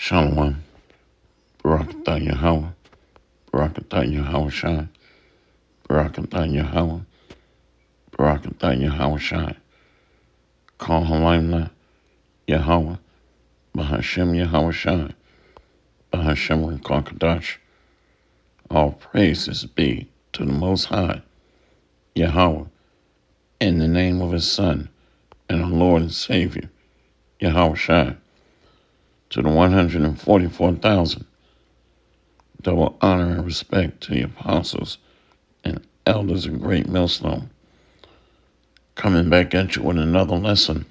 Shalom, Barakatah Yahweh, Barakatah Yahweh Shai, Barakatah Yahweh, Barakatah Yahweh Shai, Kal Halayla Yahweh, Bahashem Yahweh Shai, Bahashem Rekakadash. All praises be to the Most High, Yahweh, in the name of His Son and our Lord and Savior, Yahweh Shai, to the 144,000. Double honor and respect to the apostles and elders of Great Millstone. Coming back at you with another lesson.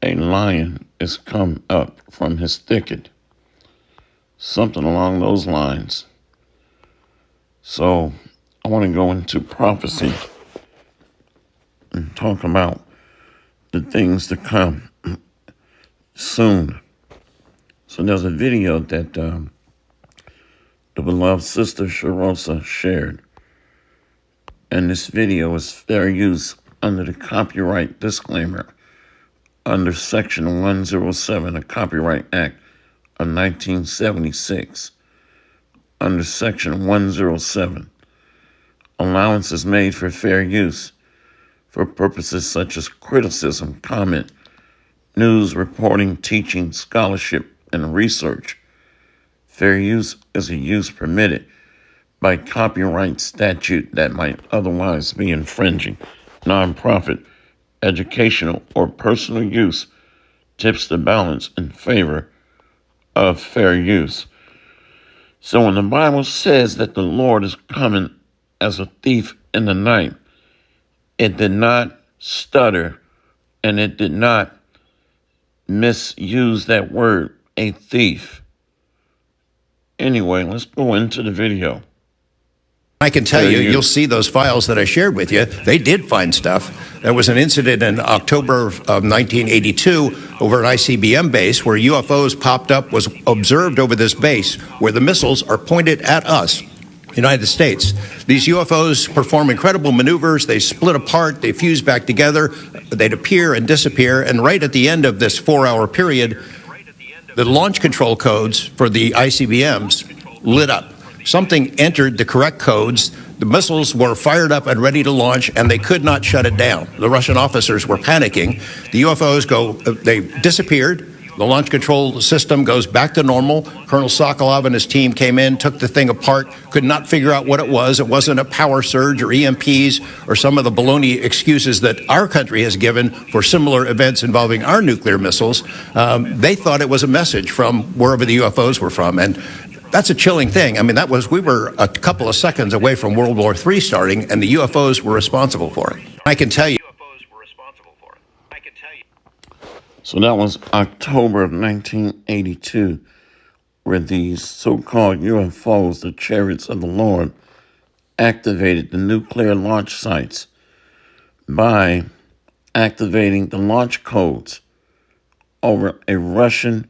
A lion is come up from his thicket. Something along those lines. So I want to go into prophecy and talk about the things to come soon. So there's a video that the beloved sister Sharosa shared. And this video is fair use under the copyright disclaimer under Section 107 of Copyright Act of 1976. Under Section 107, allowance is made for fair use for purposes such as criticism, comment, news, reporting, teaching, scholarship, and research. Fair use is a use permitted by copyright statute that might otherwise be infringing. Nonprofit, educational, or personal use tips the balance in favor of fair use. So when the Bible says that the Lord is coming as a thief in the night, it did not stutter and it did not misuse that word, a thief. Anyway, let's go into the video. I can tell you, you'll see those files that I shared with you. They did find stuff. There was an incident in October of 1982 over an ICBM base where UFOs popped up, was observed over this base where the missiles are pointed at us, United States. These UFOs perform incredible maneuvers. They split apart, they fuse back together, they'd appear and disappear. And right at the end of this 4-hour period, the launch control codes for the ICBMs lit up. Something entered the correct codes. The missiles were fired up and ready to launch, and they could not shut it down. The Russian officers were panicking. The UFOs they disappeared. The launch control system goes back to normal. Colonel Sokolov and his team came in, took the thing apart, could not figure out what it was. It wasn't a power surge or EMPs or some of the baloney excuses that our country has given for similar events involving our nuclear missiles. They thought it was a message from wherever the UFOs were from. And that's a chilling thing. I mean, we were a couple of seconds away from World War III starting, and the UFOs were responsible for it. I can tell you. So that was October of 1982, where these so-called UFOs, the chariots of the Lord, activated the nuclear launch sites by activating the launch codes over a Russian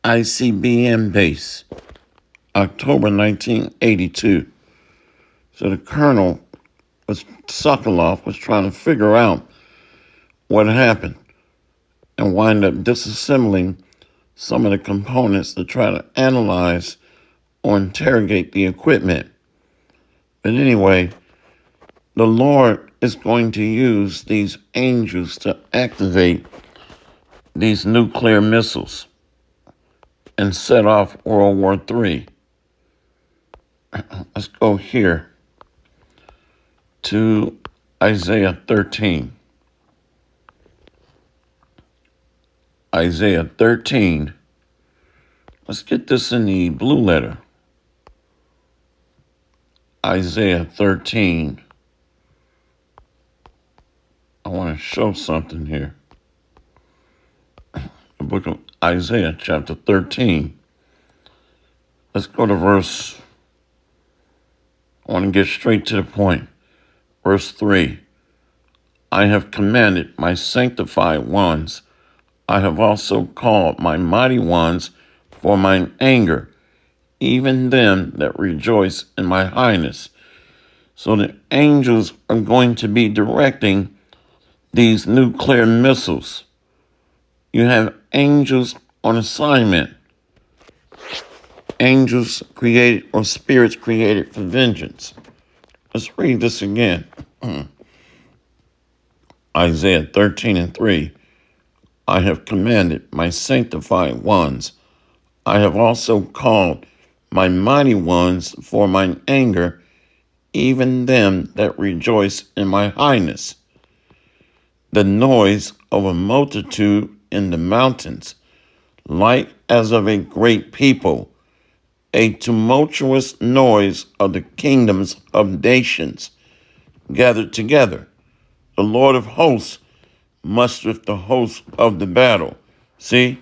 ICBM base. October 1982. So the colonel, Sokolov, was trying to figure out what happened and wind up disassembling some of the components to try to analyze or interrogate the equipment. But anyway, the Lord is going to use these angels to activate these nuclear missiles and set off World War III. Let's go here to Isaiah 13. Isaiah 13. Let's get this in the blue letter. Isaiah 13. I want to show something here. The book of Isaiah, chapter 13. Let's go to verse. I want to get straight to the point. Verse 3. I have commanded my sanctified ones. I have also called my mighty ones for mine anger, even them that rejoice in my highness. So the angels are going to be directing these nuclear missiles. You have angels on assignment angels created or spirits created for vengeance. Let's read this again. Isaiah 13:3. I have commanded my sanctified ones. I have also called my mighty ones for mine anger, even them that rejoice in my highness. The noise of a multitude in the mountains, like as of a great people, a tumultuous noise of the kingdoms of nations gathered together. The Lord of hosts mustereth the host of the battle. See?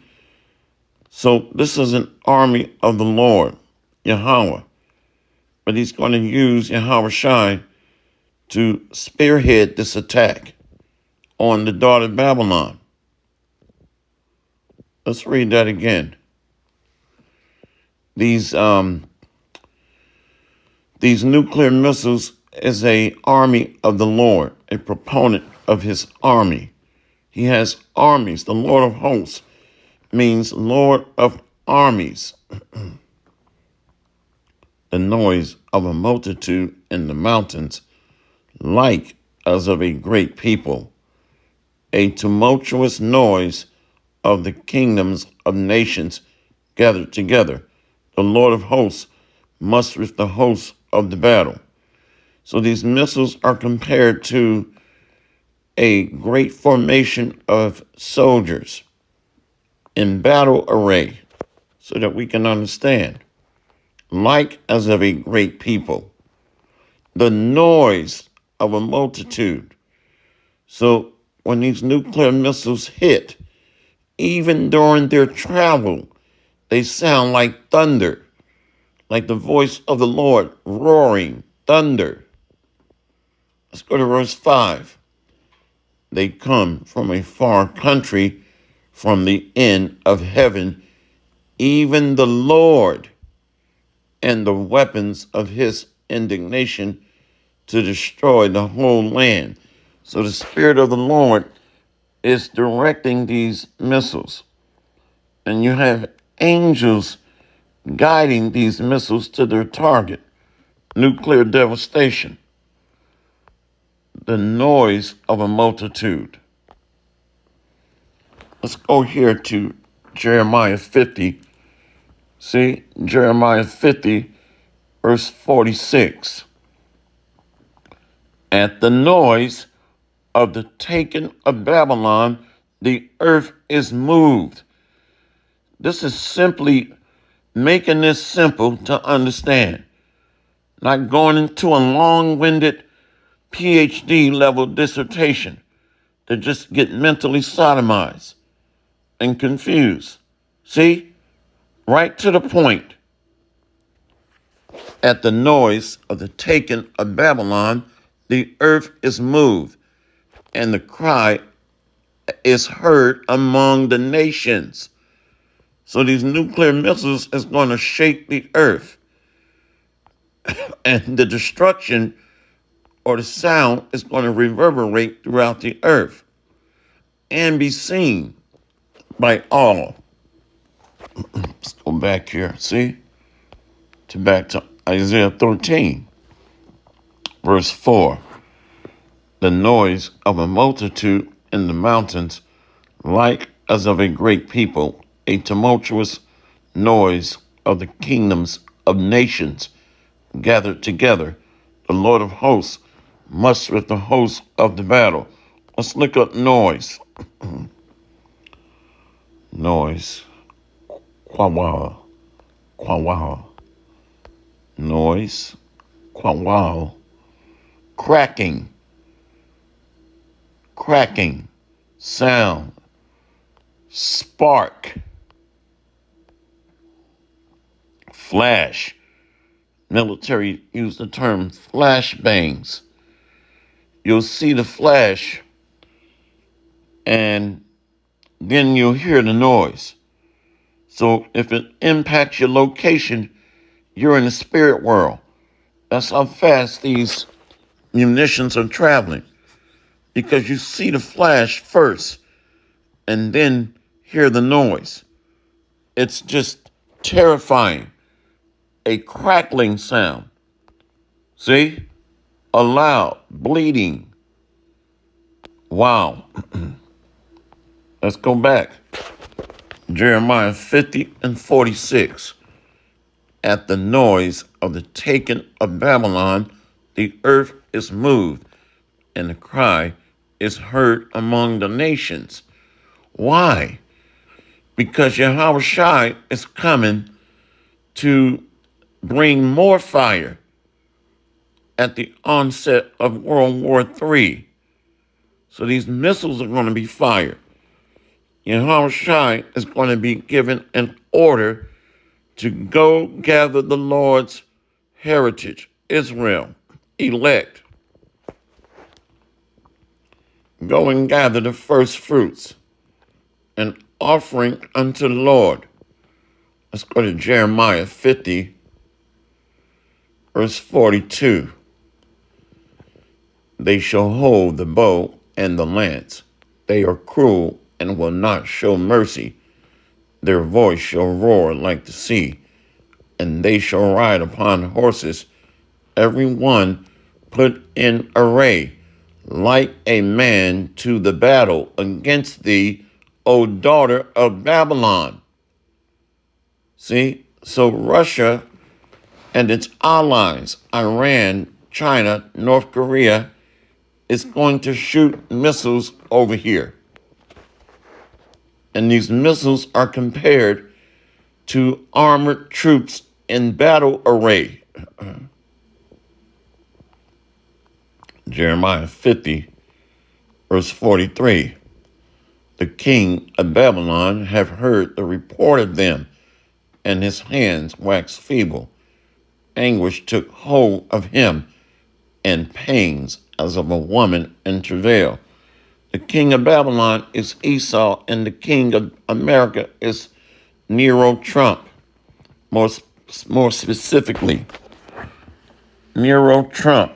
So this is an army of the Lord, Yahweh. But he's going to use Yahweh Shai to spearhead this attack on the daughter of Babylon. Let's read that again. These nuclear missiles is a army of the Lord, a proponent of his army. He has armies. The Lord of hosts means Lord of armies. The noise of a multitude in the mountains, like as of a great people, a tumultuous noise of the kingdoms of nations gathered together. The Lord of hosts mustereth the hosts of the battle. So these missiles are compared to a great formation of soldiers in battle array, so that we can understand. Like as of a great people, the noise of a multitude. So when these nuclear missiles hit, even during their travel, they sound like thunder, like the voice of the Lord roaring thunder. Let's go to verse 5. They come from a far country, from the end of heaven, even the Lord, and the weapons of his indignation to destroy the whole land. So the Spirit of the Lord is directing these missiles. And you have angels guiding these missiles to their target. Nuclear devastation. The noise of a multitude. Let's go here to Jeremiah 50. See, Jeremiah 50, verse 46. At the noise of the taking of Babylon, the earth is moved. This is simply making this simple to understand. Not going into a long-winded PhD level dissertation to just get mentally sodomized and confused. See? Right to the point. At the noise of the taking of Babylon, the earth is moved, and the cry is heard among the nations. So these nuclear missiles is going to shake the earth. And the destruction or the sound is going to reverberate throughout the earth and be seen by all. Let's go back here, see? Back to Isaiah 13, verse 4. The noise of a multitude in the mountains, like as of a great people, a tumultuous noise of the kingdoms of nations gathered together. The Lord of hosts mustereth the hosts of the battle. Let's look up noise. Noise. Quawa. Quawa. Noise. Quawa. Cracking. Cracking. Sound. Spark. Flash. Military use the term flashbangs. You'll see the flash, and then you'll hear the noise. So if it impacts your location, you're in the spirit world. That's how fast these munitions are traveling, because you see the flash first and then hear the noise. It's just terrifying a crackling sound. See? A loud bleeding. Wow. Let's go back. Jeremiah 50 and 46. At the noise of the taking of Babylon, the earth is moved, and the cry is heard among the nations. Why? Because Yahushua is coming to bring more fire at the onset of World War III. So these missiles are going to be fired. Yahushua is going to be given an order to go gather the Lord's heritage, Israel, elect. Go and gather the first fruits, an offering unto the Lord. Let's go to Jeremiah 50, verse 42. They shall hold the bow and the lance. They are cruel and will not show mercy. Their voice shall roar like the sea, and they shall ride upon horses, every one put in array, like a man to the battle against thee, O daughter of Babylon. See? So Russia and its allies, Iran, China, North Korea, is going to shoot missiles over here. And these missiles are compared to armored troops in battle array. Jeremiah 50, verse 43. The king of Babylon have heard the report of them, and his hands waxed feeble. Anguish took hold of him, and pains as of a woman in travail. The king of Babylon is Esau, and the king of America is Nero Trump. More specifically, Nero Trump.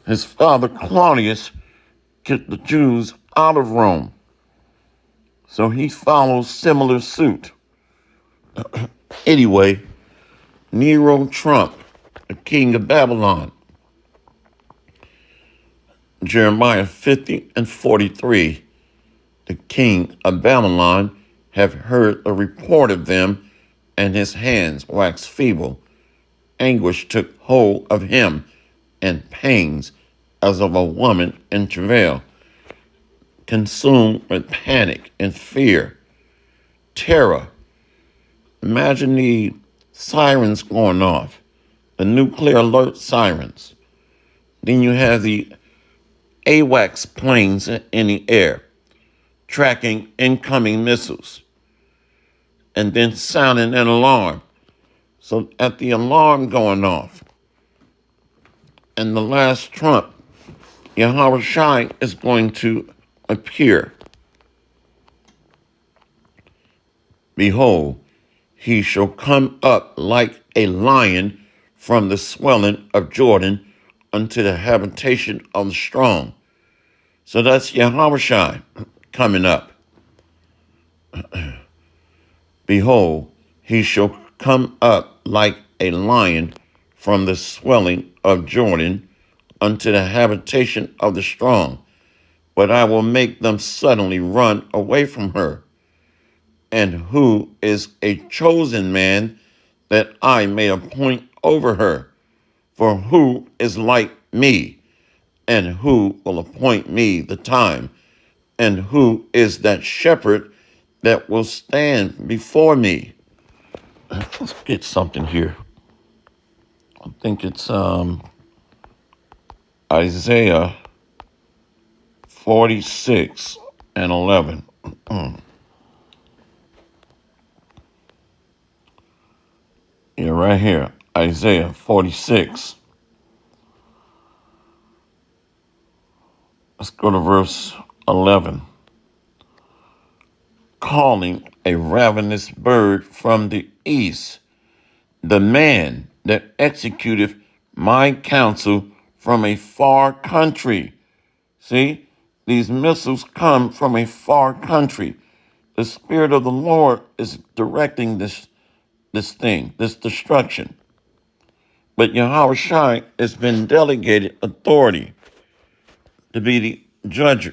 His father Claudius kicked the Jews out of Rome, so he follows similar suit. Anyway, Nero Trump, the king of Babylon. Jeremiah 50 and 43. The king of Babylon have heard the report of them, and his hands waxed feeble. Anguish took hold of him, and pains as of a woman in travail. Consumed with panic and fear, terror. Imagine the sirens going off, the nuclear alert sirens. Then you have the AWACS planes in the air, tracking incoming missiles, and then sounding an alarm. So at the alarm going off, and the last trump, Yahushua is going to appear. Behold, he shall come up like a lion from the swelling of Jordan unto the habitation of the strong. So that's Yahushua coming up. Behold, he shall come up like a lion from the swelling of Jordan unto the habitation of the strong. But I will make them suddenly run away from her. And who is a chosen man that I may appoint over her? For who is like me? And who will appoint me the time? And who is that shepherd that will stand before me? Let's get something here. I think it's Isaiah 46 and 11. Yeah, right here. Isaiah 46. Let's go to verse 11. Calling a ravenous bird from the east, the man that executeth my counsel from a far country. See, these missiles come from a far country. The Spirit of the Lord is directing this this thing, this destruction. But Yahushua has been delegated authority to be the judge.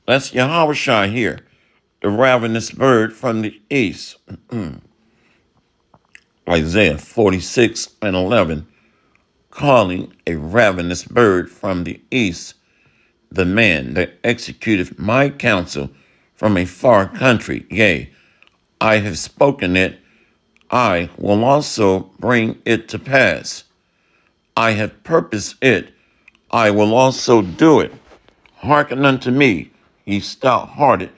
That's Yahushua here, the ravenous bird from the east. Isaiah 46:11, calling a ravenous bird from the east the man that executeth my counsel from a far country. Yea, I have spoken it, I will also bring it to pass. I have purposed it, I will also do it. Hearken unto me, ye stout-hearted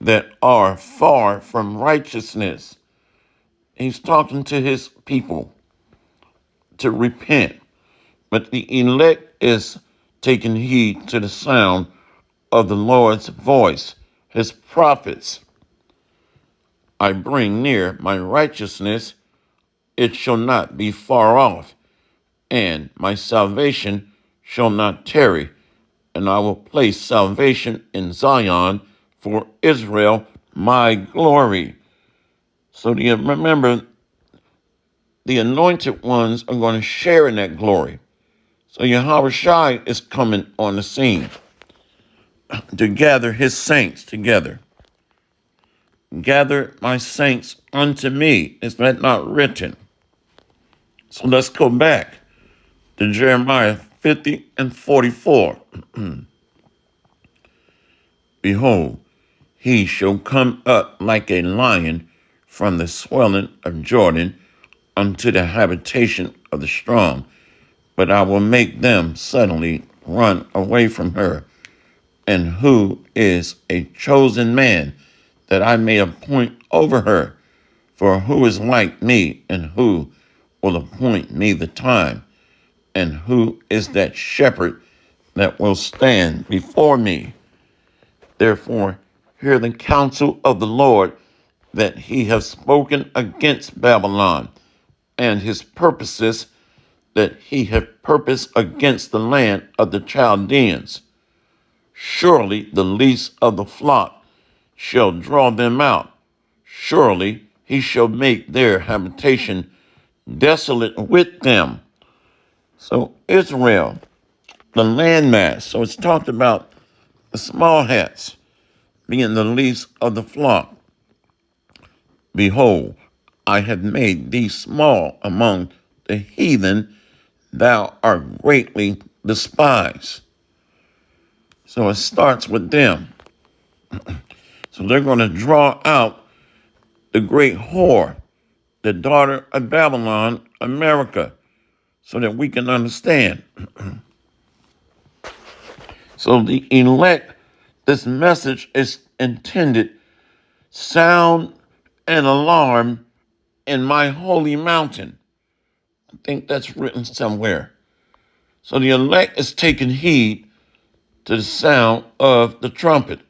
that are far from righteousness. He's talking to his people to repent, but the elect is taking heed to the sound of the Lord's voice, his prophets. I bring near my righteousness, it shall not be far off, and my salvation shall not tarry, and I will place salvation in Zion for Israel, my glory. So do you remember, the anointed ones are going to share in that glory. So Yahushua is coming on the scene to gather his saints together. Gather my saints unto me. Is that not written? So let's go back to Jeremiah 50:44. Behold, he shall come up like a lion from the swelling of Jordan unto the habitation of the strong. But I will make them suddenly run away from her. And who is a chosen man that I may appoint over her? For who is like me, and who will appoint me the time? And who is that shepherd that will stand before me? Therefore, hear the counsel of the Lord, that he has spoken against Babylon, and his purposes that he hath purposed against the land of the Chaldeans. Surely the least of the flock shall draw them out. Surely he shall make their habitation desolate with them. So Israel, the landmass, so it's talked about the small hats being the least of the flock. Behold, I have made thee small among the heathen, thou art greatly despised. So it starts with them. So they're going to draw out the great whore, the daughter of Babylon, America, so that we can understand. So the elect, this message is intended, sound an alarm in my holy mountain. I think that's written somewhere. So the elect is taking heed to the sound of the trumpet.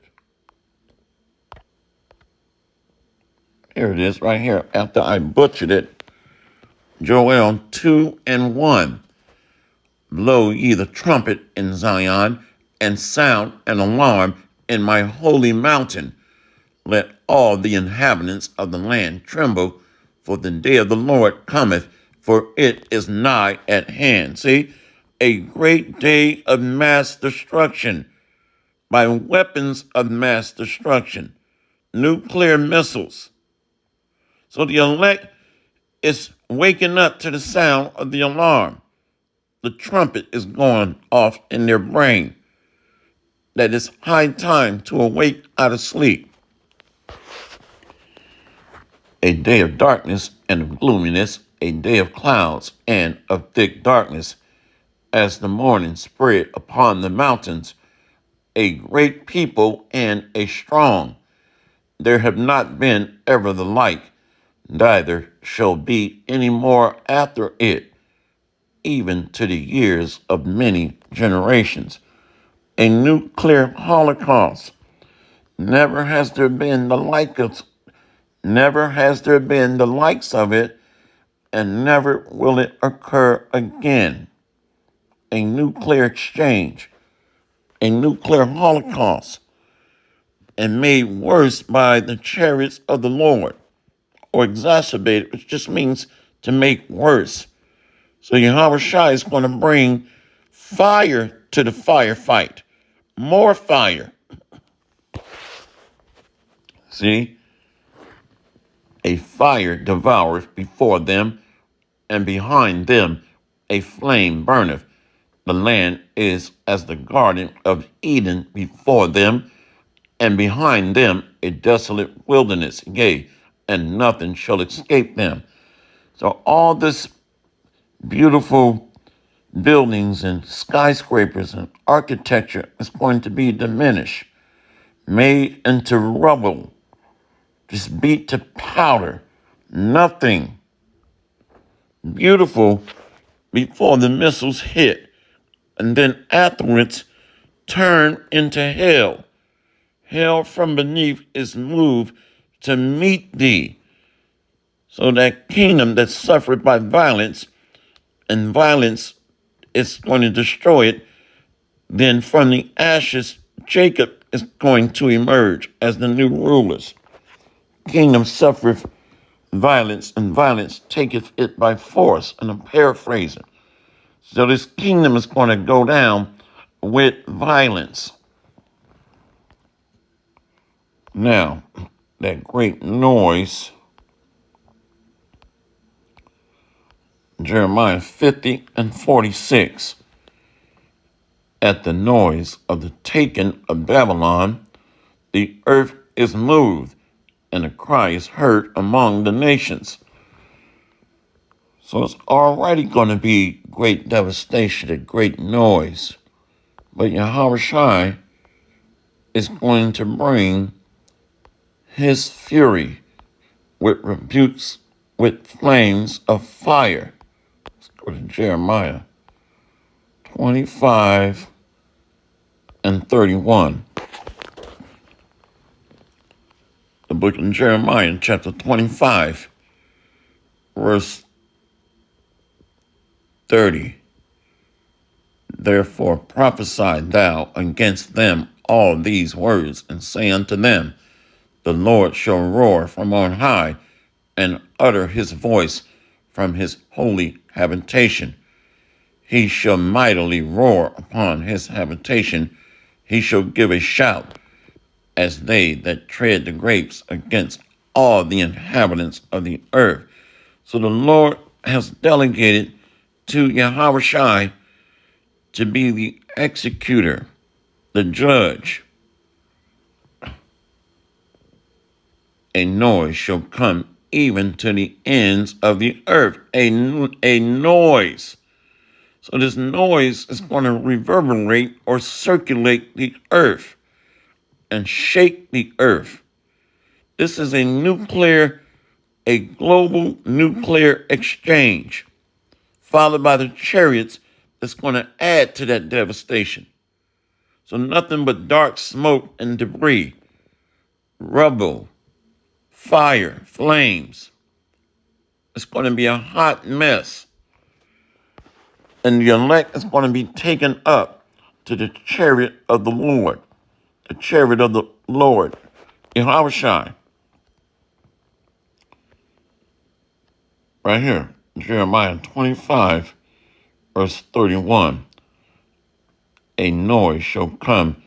Here it is, right here, after I butchered it. Joel 2:1. Blow ye the trumpet in Zion, and sound an alarm in my holy mountain. Let all the inhabitants of the land tremble, for the day of the Lord cometh, for it is nigh at hand. See, a great day of mass destruction by weapons of mass destruction, nuclear missiles. So the elect is waking up to the sound of the alarm. The trumpet is going off in their brain that it's high time to awake out of sleep. A day of darkness and of gloominess, a day of clouds and of thick darkness, as the morning spread upon the mountains, a great people and a strong. There have not been ever the like, neither shall be any more after it, even to the years of many generations. A nuclear holocaust. Never has there been the likes of it, and never will it occur again. A nuclear exchange, a nuclear holocaust, and made worse by the chariots of the Lord. or exacerbate, which just means to make worse. So Yahweh Shai is going to bring fire to the firefight. More fire. See? A fire devoureth before them, and behind them a flame burneth. The land is as the garden of Eden before them, and behind them a desolate wilderness, yea, and nothing shall escape them. So all this beautiful buildings and skyscrapers and architecture is going to be diminished, made into rubble, just beat to powder. Nothing beautiful before the missiles hit, and then afterwards turn into hell. Hell from beneath is moved to meet thee. So that kingdom that suffered by violence, and violence is going to destroy it, then from the ashes, Jacob is going to emerge as the new rulers. Kingdom suffereth violence, and violence taketh it by force. And I'm paraphrasing. So this kingdom is going to go down with violence. Now, that great noise, Jeremiah 50 and 46. At the noise of the taking of Babylon, the earth is moved, and a cry is heard among the nations. So it's already going to be great devastation, a great noise. But Yahweh Shai is going to bring his fury with rebukes, with flames of fire. Let's go to Jeremiah 25 and 31. The book of Jeremiah, chapter 25, verse 30. Therefore prophesy thou against them all these words, and say unto them, the Lord shall roar from on high, and utter his voice from his holy habitation. He shall mightily roar upon his habitation. He shall give a shout, as they that tread the grapes, against all the inhabitants of the earth. So the Lord has delegated to Yahweh Shai to be the executor, the judge. A noise shall come even to the ends of the earth. A noise. So this noise is going to reverberate or circulate the earth and shake the earth. This is a global nuclear exchange, followed by the chariots that's going to add to that devastation. So nothing but dark smoke and debris, rubble, fire, flames. It's going to be a hot mess. And the elect is going to be taken up to the chariot of the Lord. The chariot of the Lord. Yahweh Shai. Right here, Jeremiah 25, verse 31. A noise shall come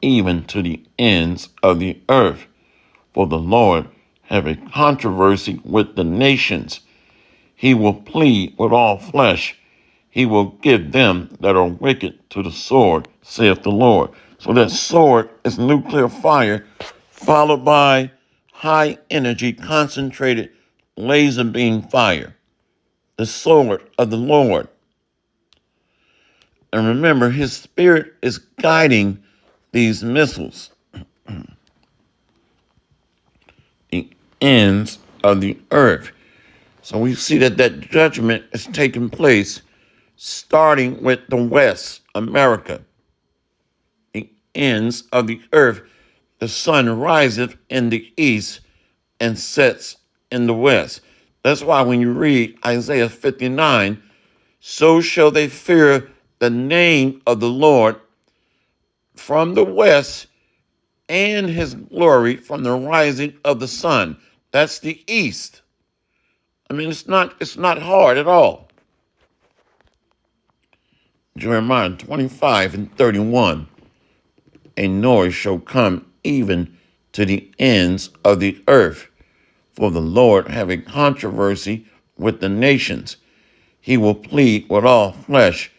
even to the ends of the earth, for the Lord have a controversy with the nations. He will plead with all flesh. He will give them that are wicked to the sword, saith the Lord. So that sword is nuclear fire, followed by high energy, concentrated laser beam fire. The sword of the Lord. And remember, his spirit is guiding these missiles. The ends of the earth. So we see that judgment is taking place starting with the West, America. The ends of the earth. The sun riseth in the east and sets in the west. That's why when you read Isaiah 59, so shall they fear the name of the Lord from the west, and his glory from the rising of the sun. That's the east. I mean, it's not hard at all. Jeremiah 25:31. A noise shall come even to the ends of the earth. For the Lord have a controversy with the nations. He will plead with all flesh.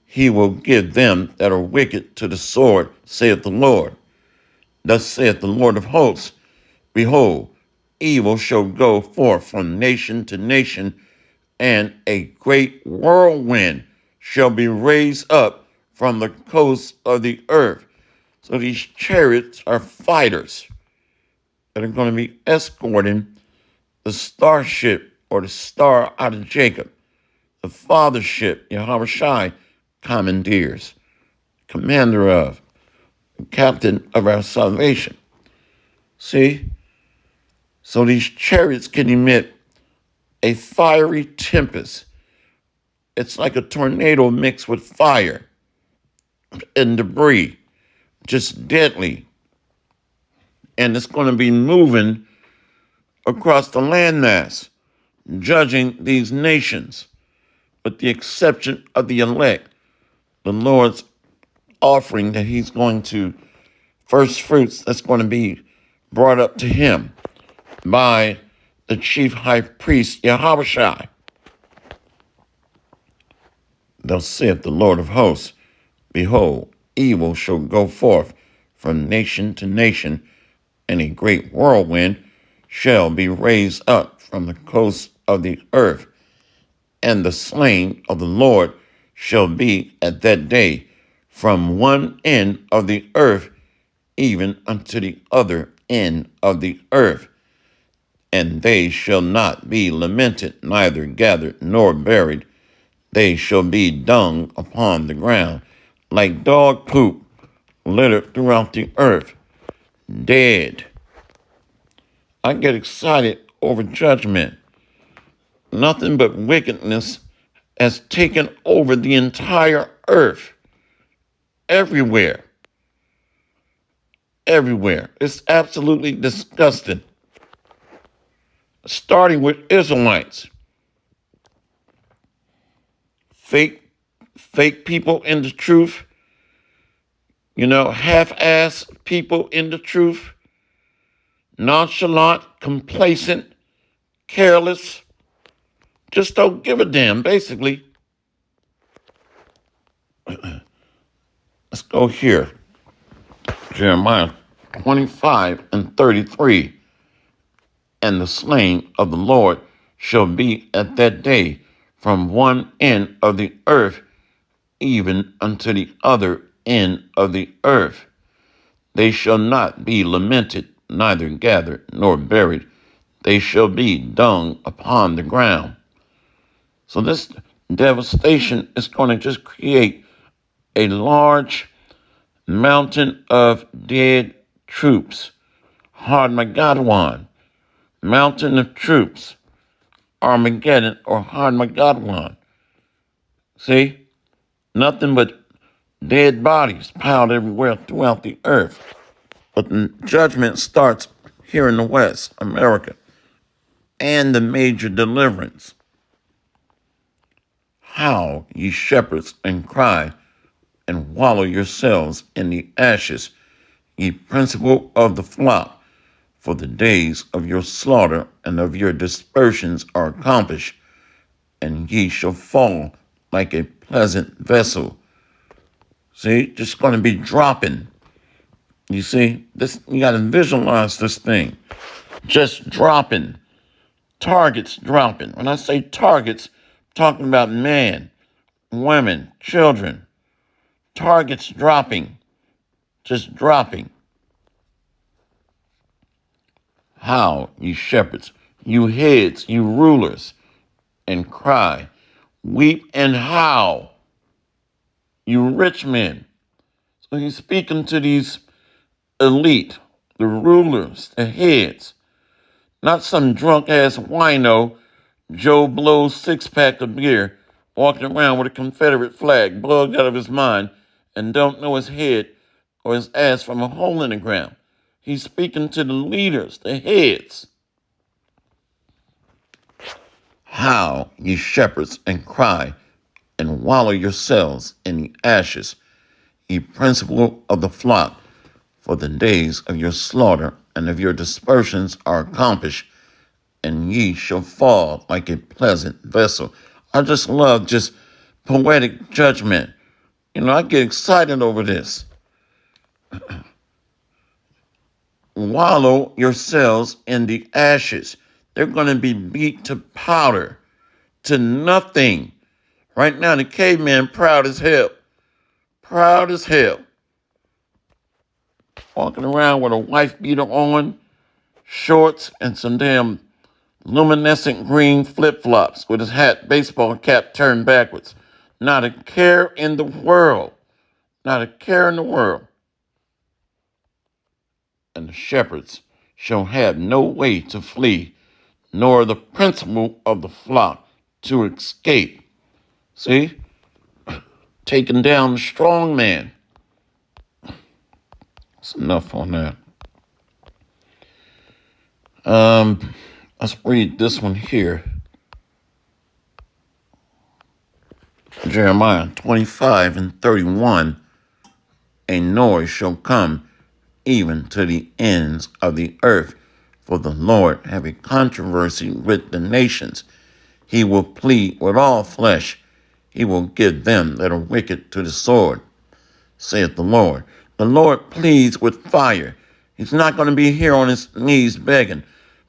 He will give them that are wicked to the sword, saith the Lord. Thus saith the Lord of hosts, behold, evil shall go forth from nation to nation, and a great whirlwind shall be raised up from the coasts of the earth. So these chariots are fighters that are going to be escorting the starship or the star out of Jacob, the fathership, Yahweh commandeers, commander of, captain of our salvation. See? So these chariots can emit a fiery tempest. It's like a tornado mixed with fire and debris, just deadly. And it's going to be moving across the landmass, judging these nations, with the exception of the elect, the Lord's offering that he's going to, first fruits that's going to be brought up to him by the chief high priest, Yahweh. Thus saith the Lord of hosts, behold, evil shall go forth from nation to nation, and a great whirlwind shall be raised up from the coasts of the earth, and the slain of the Lord shall be at that day from one end of the earth even unto the other end of the earth. And they shall not be lamented, neither gathered nor buried. They shall be dung upon the ground, like dog poop littered throughout the earth, dead. I get excited over judgment. Nothing but wickedness has taken over the entire earth, everywhere. Everywhere. It's absolutely disgusting. Starting with Israelites. Fake people in the truth, half-ass people in the truth, nonchalant, complacent, careless, just don't give a damn, basically. Let's go here. Jeremiah 25:33. And the slain of the Lord shall be at that day from one end of the earth even unto the other end of the earth. They shall not be lamented, neither gathered nor buried. They shall be dung upon the ground. So this devastation is going to just create a large mountain of dead troops. Harmageddon, mountain of troops. Armageddon or Harmageddon. See? Nothing but dead bodies piled everywhere throughout the earth. But the judgment starts here in the West, America, and the major deliverance. Howl, ye shepherds, and cry, and wallow yourselves in the ashes, ye principal of the flock, for the days of your slaughter and of your dispersions are accomplished, and ye shall fall like a pleasant vessel. See, just going to be dropping. You see, this, you got to visualize this thing. Just dropping. Targets dropping. When I say targets, I'm talking about men, women, children. Targets dropping. Just dropping. Howl, you shepherds, you heads, you rulers, and cry. Weep and howl, you rich men. So he's speaking to these elite, the rulers, the heads, not some drunk-ass wino, Joe Blow's six-pack of beer, walking around with a Confederate flag bugged out of his mind and don't know his head or his ass from a hole in the ground. He's speaking to the leaders, the heads. Howl, ye shepherds, and cry, and wallow yourselves in the ashes, ye principal of the flock, for the days of your slaughter and of your dispersions are accomplished, and ye shall fall like a pleasant vessel. I just love just poetic judgment. I get excited over this. Wallow yourselves in the ashes. They're going to be beat to powder, to nothing. Right now, the caveman proud as hell. Proud as hell. Walking around with a wife beater on, shorts, and some damn luminescent green flip-flops with his baseball cap turned backwards. Not a care in the world. Not a care in the world. And the shepherds shall have no way to flee, nor the principal of the flock to escape. See? Taking down the strong man. That's enough on that. Let's read this one here. Jeremiah 25:31. A noise shall come even to the ends of the earth, for the Lord have a controversy with the nations. He will plead with all flesh. He will give them that are wicked to the sword, saith the Lord. The Lord pleads with fire. He's not going to be here on his knees begging,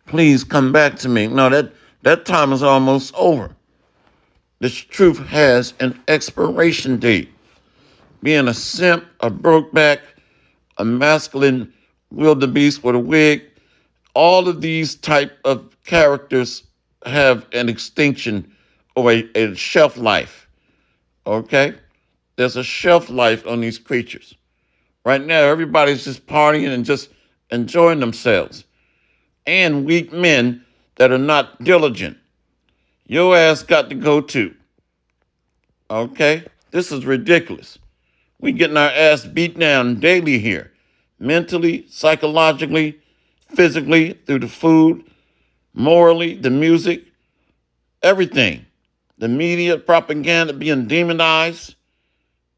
please come back to me. No, that time is almost over. This truth has an expiration date. Being a simp, a brokeback, a masculine wildebeest with a wig, all of these type of characters have an extinction or a shelf life, okay? There's a shelf life on these creatures. Right now, everybody's just partying and just enjoying themselves. And weak men that are not diligent. Your ass got to go too, okay? This is ridiculous. We getting our ass beat down daily here. Mentally, psychologically, physically, through the food, morally, the music, everything. The media, propaganda being demonized.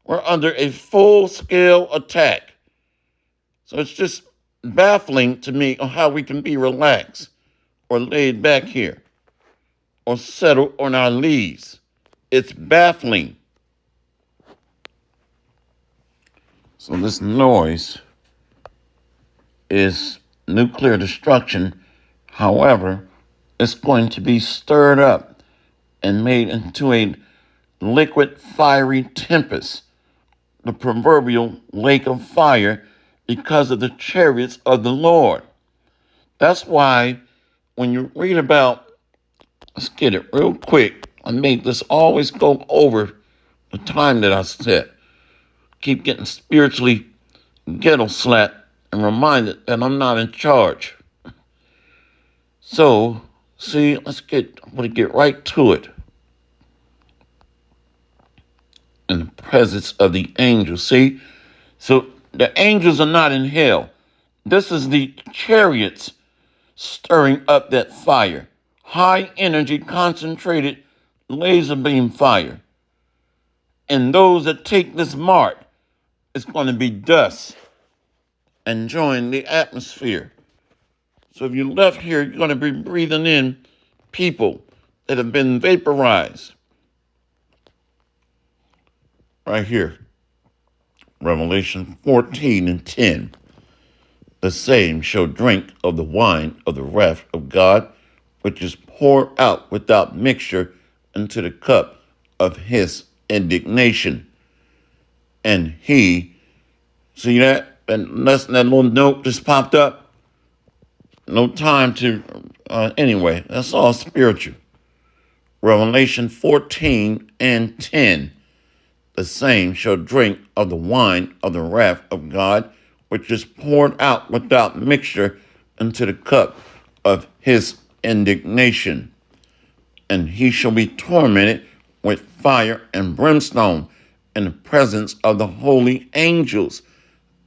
We're under a full-scale attack. So it's just baffling to me on how we can be relaxed or laid back here or settle on our leaves. It's baffling. So this noise is nuclear destruction. However, it's going to be stirred up and made into a liquid fiery tempest, the proverbial lake of fire, because of the chariots of the Lord. That's why when you read about, let's get it real quick. I made this always go over the time that I set. Keep getting spiritually ghetto slapped and reminded that I'm not in charge. So, see, I'm going to get right to it. In the presence of the angels. See? So the angels are not in hell. This is the chariots stirring up that fire. High energy, concentrated laser beam fire. And those that take this mark, it's going to be dust and join the atmosphere. So if you left here, you're going to be breathing in people that have been vaporized. Right here, Revelation 14:10. The same shall drink of the wine of the wrath of God, which is poured out without mixture into the cup of his indignation. And he, see that? And that little note just popped up. No time to, anyway, that's all spiritual. Revelation 14:10. The same shall drink of the wine of the wrath of God, which is poured out without mixture into the cup of his indignation. And he shall be tormented with fire and brimstone in the presence of the holy angels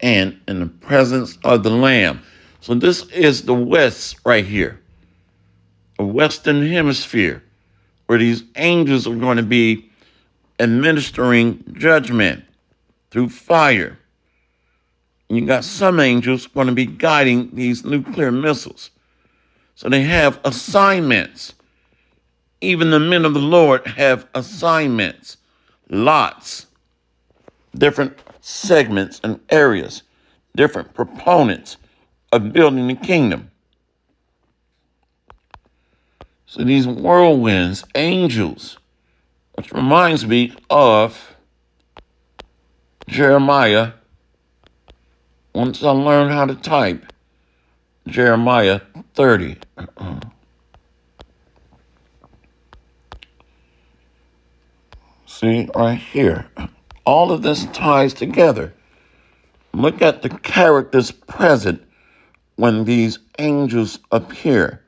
and in the presence of the Lamb. So this is the West right here, the Western Hemisphere. where these angels are going to be administering judgment through fire. You got some angels going to be guiding these nuclear missiles. So they have assignments. Even the men of the Lord have assignments, lots, different segments and areas, different proponents of building the kingdom. So these whirlwinds, angels, which reminds me of Jeremiah. Once I learned how to type, Jeremiah 30. See, right here. All of this ties together. Look at the characters present when these angels appear.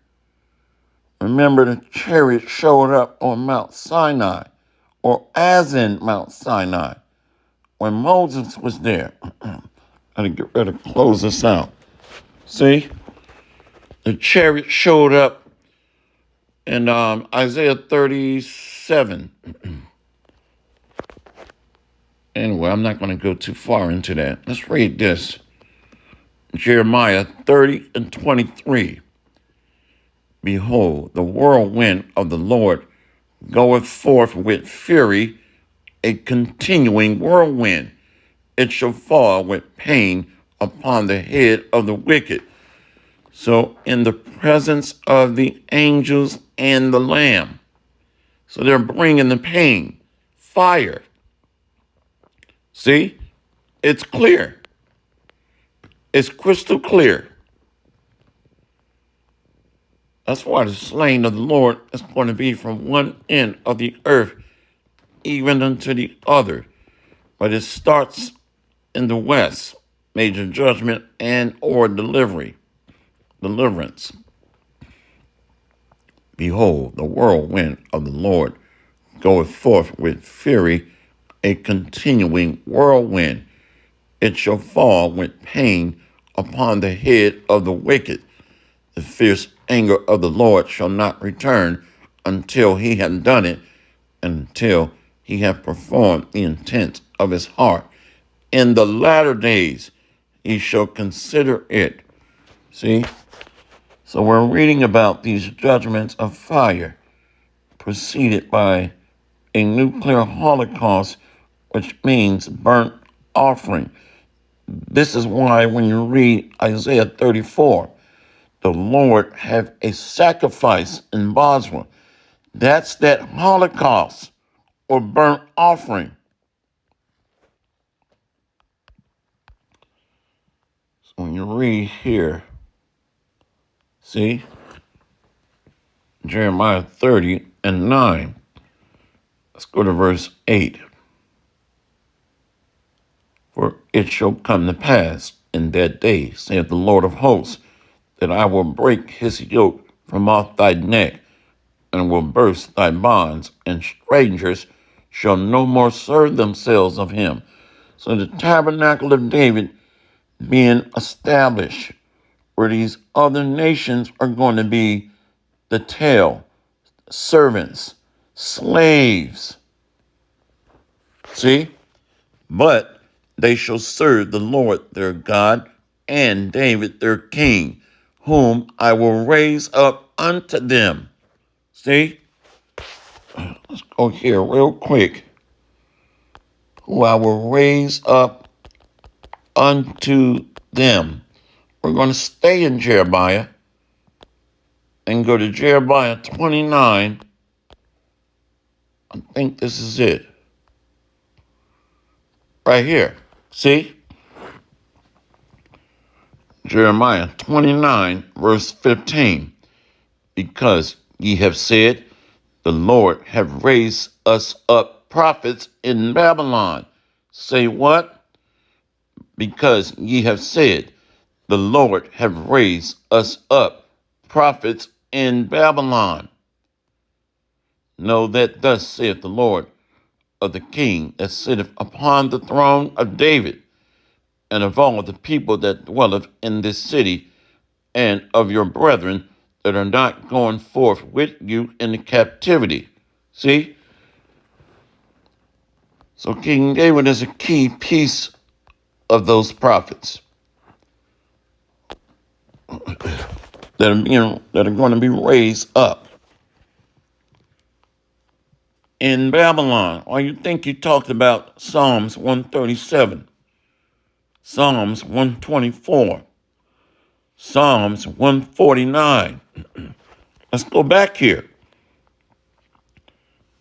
Remember, the chariot showed up on Mount Sinai, or as in Mount Sinai, when Moses was there. I gotta get ready to close this out. See? The chariot showed up in Isaiah 37. Anyway, I'm not going to go too far into that. Let's read this. Jeremiah 30 and 23. Behold, the whirlwind of the Lord goeth forth with fury, a continuing whirlwind. It shall fall with pain upon the head of the wicked. So in the presence of the angels and the Lamb. So they're bringing the pain, fire. See? It's clear. It's crystal clear. That's why the slain of the Lord is going to be from one end of the earth even unto the other. But it starts in the west, major judgment and or deliverance. Behold, the whirlwind of the Lord goeth forth with fury, a continuing whirlwind. It shall fall with pain upon the head of the wicked. The fierce anger of the Lord shall not return until he hath done it, until he hath performed the intent of his heart. In the latter days he shall consider it. See? So we're reading about these judgments of fire preceded by a nuclear holocaust, which means burnt offering. This is why when you read Isaiah 34, the Lord have a sacrifice in Bosra. That's that holocaust or burnt offering. So when you read here, see, Jeremiah 30 and 9. Let's go to verse 8. For it shall come to pass in that day, saith the Lord of hosts, that I will break his yoke from off thy neck, and will burst thy bonds, and strangers shall no more serve themselves of him. So the tabernacle of David being established, where these other nations are going to be the tail, servants, slaves. See? But they shall serve the Lord their God and David their king, whom I will raise up unto them. See? Let's go here real quick. Who I will raise up unto them. We're going to stay in Jeremiah and go to Jeremiah 29. I think this is it. Right here. See? Jeremiah 29, verse 15. Because ye have said, the Lord have raised us up prophets in Babylon. Say what? Because ye have said, the Lord have raised us up prophets in Babylon. Know that thus saith the Lord of the king that sitteth upon the throne of David, and of all the people that dwelleth in this city, and of your brethren that are not going forth with you into captivity. See? So King David is a key piece of those prophets that are going to be raised up in Babylon. Or you think you talked about Psalms 137, Psalms 124, Psalms 149. Let's go back here.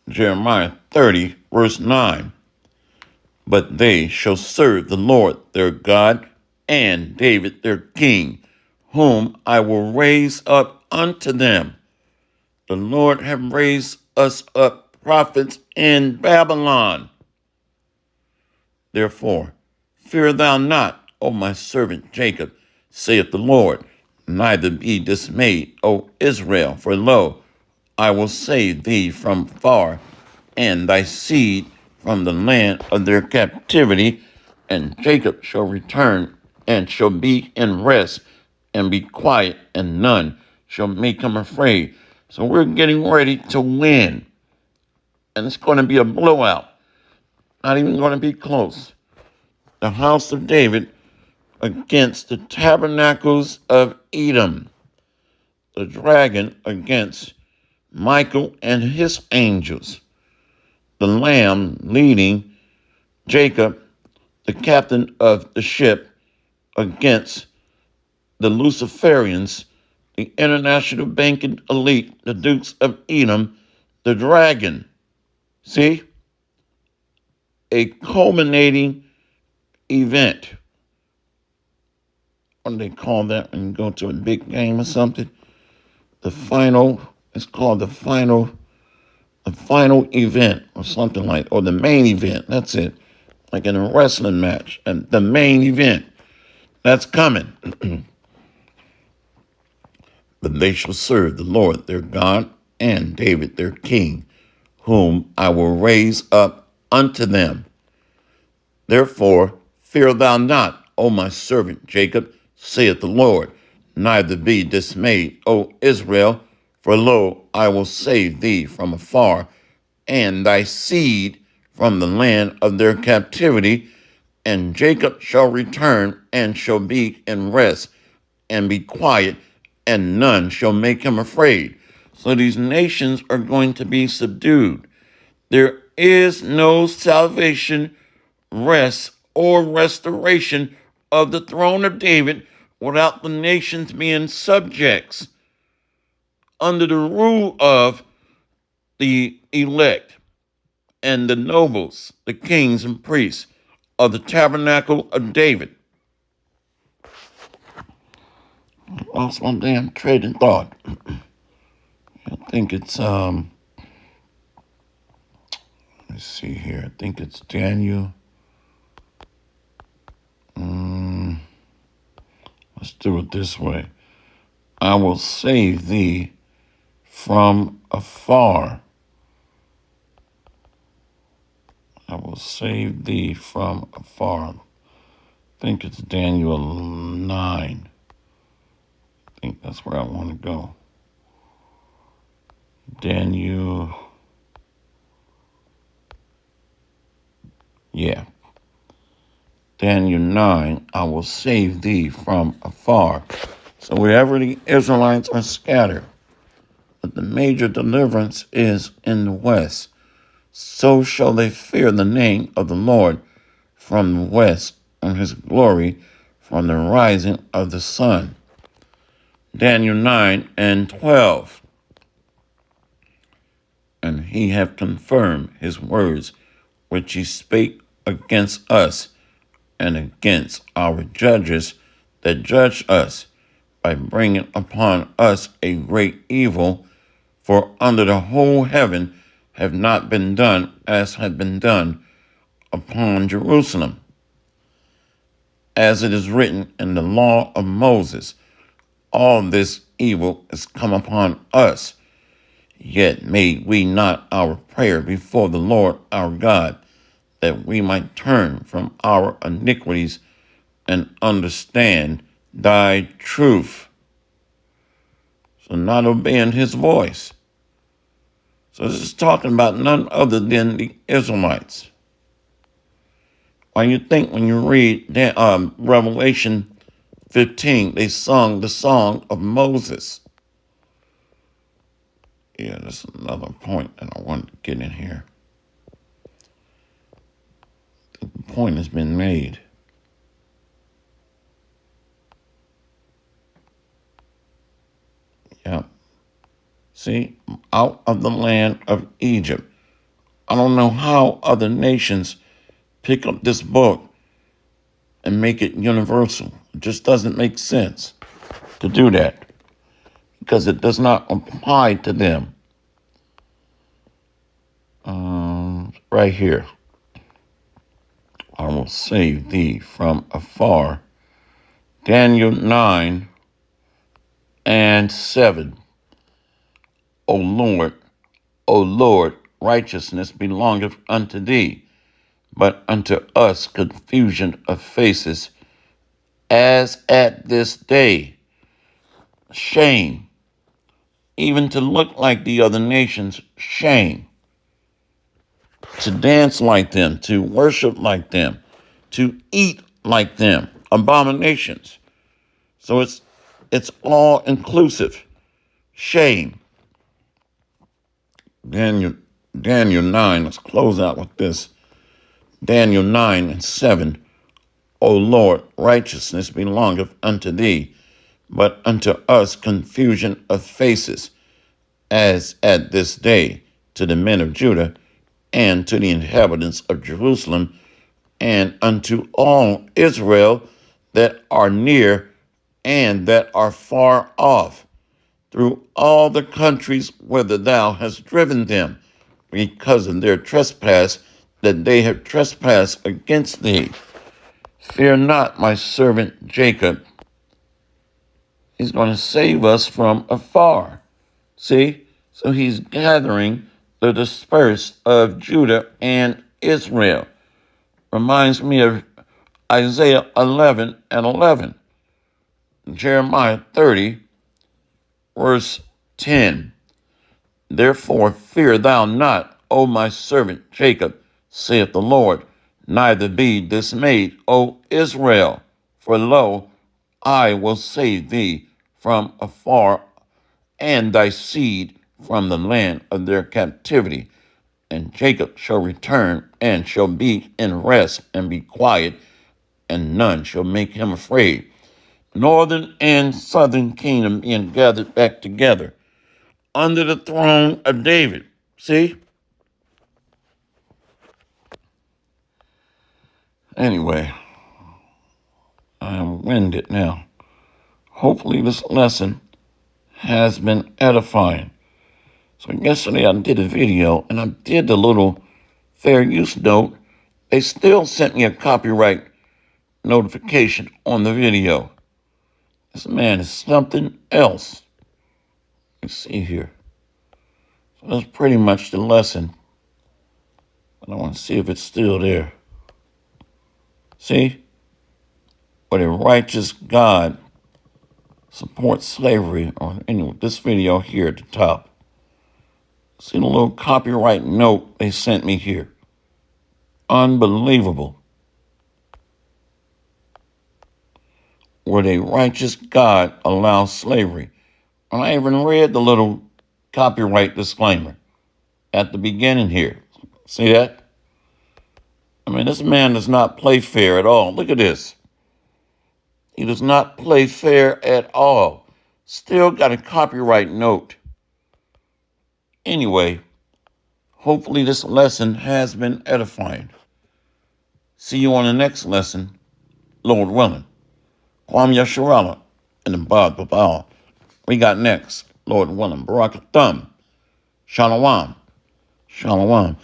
Jeremiah 30, verse 9. But they shall serve the Lord their God and David their king, whom I will raise up unto them. The Lord have raised us up prophets in Babylon. Therefore, fear thou not, O my servant Jacob, saith the Lord, neither be dismayed, O Israel, for lo, I will save thee from far, and thy seed from the land of their captivity, and Jacob shall return, and shall be in rest, and be quiet, and none shall make him afraid. So we're getting ready to win, and it's going to be a blowout, not even going to be close. The house of David against the tabernacles of Edom, the dragon against Michael and his angels, the lamb leading Jacob, the captain of the ship, against the Luciferians, the international banking elite, the dukes of Edom, the dragon. See? A culminating event. What do they call that when you go to a big game or something? It's called the final event or something like, or the main event. That's it. Like in a wrestling match. And the main event. That's coming. But they shall serve the Lord their God and David their king, whom I will raise up unto them. Therefore, fear thou not, O my servant Jacob, saith the Lord, neither be dismayed, O Israel, for lo, I will save thee from afar, and thy seed from the land of their captivity, and Jacob shall return and shall be in rest and be quiet, and none shall make him afraid. So these nations are going to be subdued. There is no salvation, rest, or restoration of the throne of David without the nations being subjects under the rule of the elect and the nobles, the kings and priests of the tabernacle of David. Lost my damn train of thought. I think it's let's see here. I think it's Daniel. Let's do it this way. I will save thee from afar. I will save thee from afar. I think it's Daniel 9. I think that's where I want to go. Daniel. Yeah. Daniel 9, I will save thee from afar. So wherever the Israelites are scattered, but the major deliverance is in the west. So shall they fear the name of the Lord from the west, and his glory from the rising of the sun. Daniel 9 and 12. And he hath confirmed his words which he spake against us and against our judges that judged us, by bringing upon us a great evil, for under the whole heaven have not been done as had been done upon Jerusalem. As it is written in the law of Moses, all this evil is come upon us, yet made we not our prayer before the Lord our God, that we might turn from our iniquities and understand thy truth. So not obeying his voice. So this is talking about none other than the Israelites. Why you think when you read Revelation 15, they sung the song of Moses. Yeah, that's another point that I wanted to get in here. The point has been made. Yeah. See, out of the land of Egypt. I don't know how other nations pick up this book and make it universal. It just doesn't make sense to do that because it does not apply to them. Right here. I will save thee from afar. Daniel 9 and 7. O Lord, righteousness belongeth unto thee, but unto us confusion of faces, as at this day. Shame. Even to look like the other nations, shame. To dance like them, to worship like them, to eat like them, abominations. So it's all inclusive. Shame. Daniel 9, let's close out with this. Daniel 9 and 7. O Lord, righteousness belongeth unto thee, but unto us confusion of faces, as at this day, to the men of Judah, and to the inhabitants of Jerusalem, and unto all Israel that are near and that are far off, through all the countries whither thou hast driven them, because of their trespass that they have trespassed against thee. Fear not, my servant Jacob. He's going to save us from afar. See? So he's gathering the dispersed of Judah and Israel. Reminds me of Isaiah 11 and 11. Jeremiah 30, verse 10. Therefore fear thou not, O my servant Jacob, saith the Lord, neither be dismayed, O Israel, for lo, I will save thee from afar, and thy seed from the land of their captivity. And Jacob shall return, and shall be in rest, and be quiet, and none shall make him afraid. Northern and southern kingdom being gathered back together under the throne of David. See? Anyway, I am winded now. Hopefully this lesson has been edifying. So yesterday I did a video and I did the little fair use note. They still sent me a copyright notification on the video. This man is something else. Let's see here. So that's pretty much the lesson. But I want to see if it's still there. See? But a righteous God supports slavery. Or anyway, this video here at the top. See the little copyright note they sent me here. Unbelievable. Would a righteous God allow slavery? And I even read the little copyright disclaimer at the beginning here. See that? I mean, this man does not play fair at all. Look at this. He does not play fair at all. Still got a copyright note. Anyway, hopefully this lesson has been edifying. See you on the next lesson, Lord willing. Kwam Yasharala and the Bad Babal. We got next, Lord willing, Barakathum, Shalom, Shalom.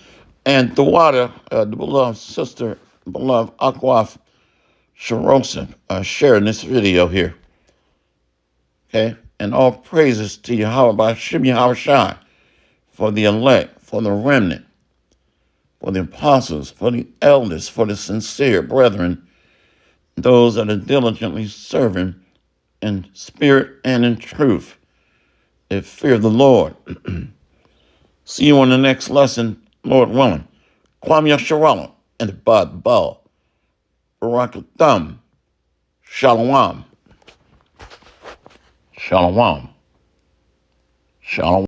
And the water, the beloved sister, beloved Akwaf Sharosa, sharing this video here. Okay? And all praises to Yahweh by Shem Yahushai for the elect, for the remnant, for the apostles, for the elders, for the sincere brethren, those that are diligently serving in spirit and in truth, that fear the Lord. See you on the next lesson, Lord willing. Kwam Yasharallah and the Bud Bo. Barakathum. Shalom. Shalom. Shalom.